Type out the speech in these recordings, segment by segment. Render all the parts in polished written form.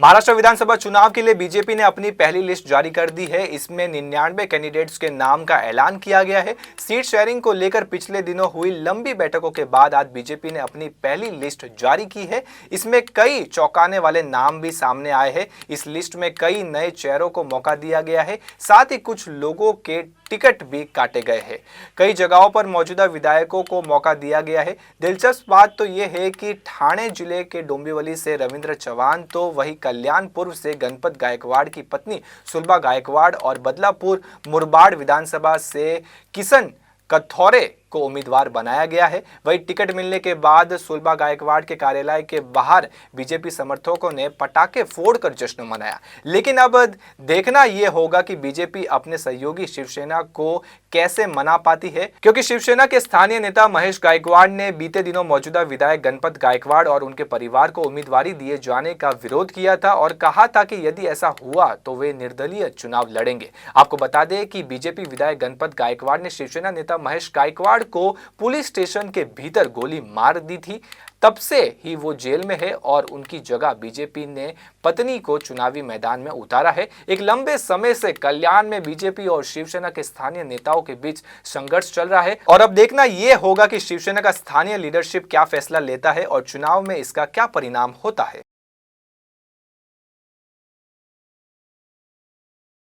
महाराष्ट्र विधानसभा चुनाव के लिए बीजेपी ने अपनी पहली लिस्ट जारी कर दी है। इसमें 99 कैंडिडेट्स के नाम का ऐलान किया गया है। सीट शेयरिंग को लेकर पिछले दिनों हुई लंबी बैठकों के बाद आज बीजेपी ने अपनी पहली लिस्ट जारी की है। इसमें कई चौंकाने वाले नाम भी सामने आए हैं। इस लिस्ट में कई नए चेहरों को मौका दिया गया है, साथ ही कुछ लोगों के टिकट भी काटे गए हैं। कई जगहों पर मौजूदा विधायकों को मौका दिया गया है। दिलचस्प बात तो यह है कि ठाणे जिले के डोंबिवली से रविंद्र चव्हाण, तो वही कल्याणपुर से गणपत गायकवाड़ की पत्नी सुलभा गायकवाड़ और बदलापुर मुरबाड विधानसभा से किशन कथौरे को उम्मीदवार बनाया गया है। वही टिकट मिलने के बाद सुलभा गायकवाड़ के कार्यालय के बाहर बीजेपी समर्थकों ने पटाखे फोड़कर जश्न मनाया। लेकिन अब देखना यह होगा कि बीजेपी अपने सहयोगी शिवसेना को कैसे मना पाती है, क्योंकि शिवसेना के स्थानीय नेता महेश गायकवाड़ ने बीते दिनों मौजूदा विधायक गणपत गायकवाड़ और उनके परिवार को उम्मीदवारी दिए जाने का विरोध किया था और कहा था कि यदि ऐसा हुआ तो वे निर्दलीय चुनाव लड़ेंगे। आपको बता दें कि बीजेपी विधायक गणपत गायकवाड़ ने शिवसेना नेता महेश गायकवाड़ को पुलिस स्टेशन के भीतर गोली मार दी थी। तब से ही वो जेल में है और उनकी जगह बीजेपी ने पत्नी को चुनावी मैदान में उतारा है। एक लंबे समय से कल्याण में बीजेपी और शिवसेना के स्थानीय नेताओं के बीच संघर्ष चल रहा है और अब देखना यह होगा कि शिवसेना का स्थानीय लीडरशिप क्या फैसला लेता है और चुनाव में इसका क्या परिणाम होता है।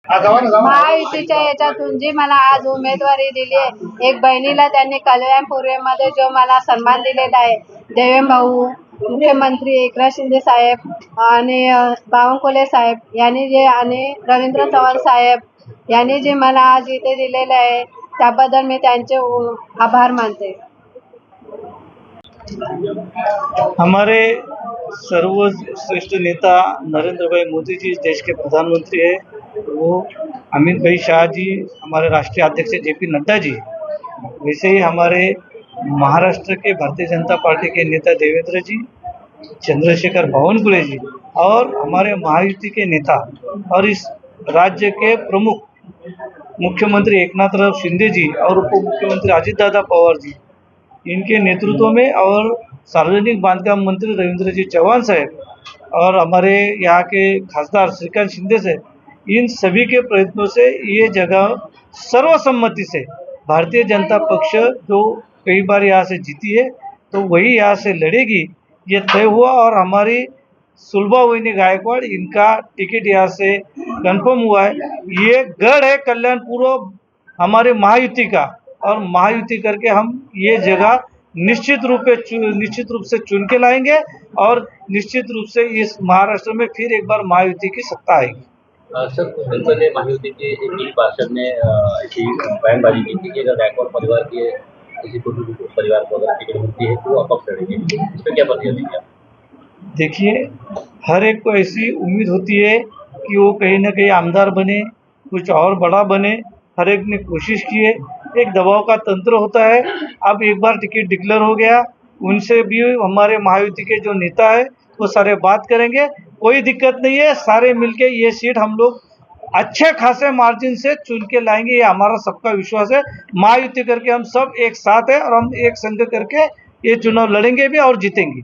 महायुतीच्या याच्यातून जी मला आज उमेदवारी दिली आहे, एक बहिणीला त्यांनी कल्याणपूर्वेमध्ये जो मला सन्मान दिलेला आहे, देवेंद्र भाऊ, मुख्यमंत्री एकनाथ शिंदे साहेब आणि बावनकुळे साहेब यांनी जे आणि रवींद्र चव्हाण साहेब यांनी जे मला आज इथे दिलेले आहे त्याबद्दल मी त्यांचे आभार मानते। हमारे सर्वश्रेष्ठ नेता नरेंद्र भाई मोदी जी देश के प्रधानमंत्री है, वो अमित भाई शाह जी हमारे राष्ट्रीय अध्यक्ष जेपी नड्डा जी, वैसे ही हमारे महाराष्ट्र के भारतीय जनता पार्टी के नेता देवेंद्र जी, चंद्रशेखर बावनकुळे जी और हमारे महायुति के नेता और इस राज्य के प्रमुख मुख्यमंत्री एकनाथराव शिंदे जी और उप मुख्यमंत्री अजितदादा पवार जी, इनके नेतृत्व में और सार्वजनिक बांधकाम मंत्री रविंद्र जी चव्हाण साहब और हमारे यहाँ के खासदार श्रीकांत शिंदे से, इन सभी के प्रयत्नों से ये जगह सर्वसम्मति से भारतीय जनता पक्ष जो कई बार यहाँ से जीती है तो वही यहाँ से लड़ेगी, ये तय हुआ। और हमारी सुलभा वहिनी गायकवाड़, इनका टिकट यहाँ से कंफर्म हुआ है। ये गढ़ है कल्याणपुर हमारे महायुति का, और महायुति करके हम ये जगह निश्चित रूप से चुन के लाएंगे और निश्चित रूप से इस महाराष्ट्र में फिर एक बार महायुति की सत्ता आएगी। सर, कुछ दिन पहले महायुति के एक पार्षद ने ऐसी बयानबाजी की थी कि अगर गायकवाड़ परिवार के किसी को परिवार को अगर टिकट मिलती है तो वो अपक्ष लड़ेंगे। इस पर क्या प्रतिक्रिया देंगे आप? देखिए, हर एक को ऐसी उम्मीद होती है कि वो कहीं ना कहीं आमदार बने, कुछ और बड़ा बने। हर एक ने कोशिश की है, एक दबाव का तंत्र होता है। अब एक बार टिकट डिक्लेयर हो गया, उनसे भी हमारे महायुति के जो नेता है वो सारे बात करेंगे, कोई दिक्कत नहीं है। सारे मिलके ये सीट हम लोग अच्छे खासे मार्जिन से चुन के लाएंगे, ये हमारा सबका विश्वास है। महायुति करके हम सब एक साथ है और हम एक संग करके ये चुनाव लड़ेंगे भी और जीतेंगे।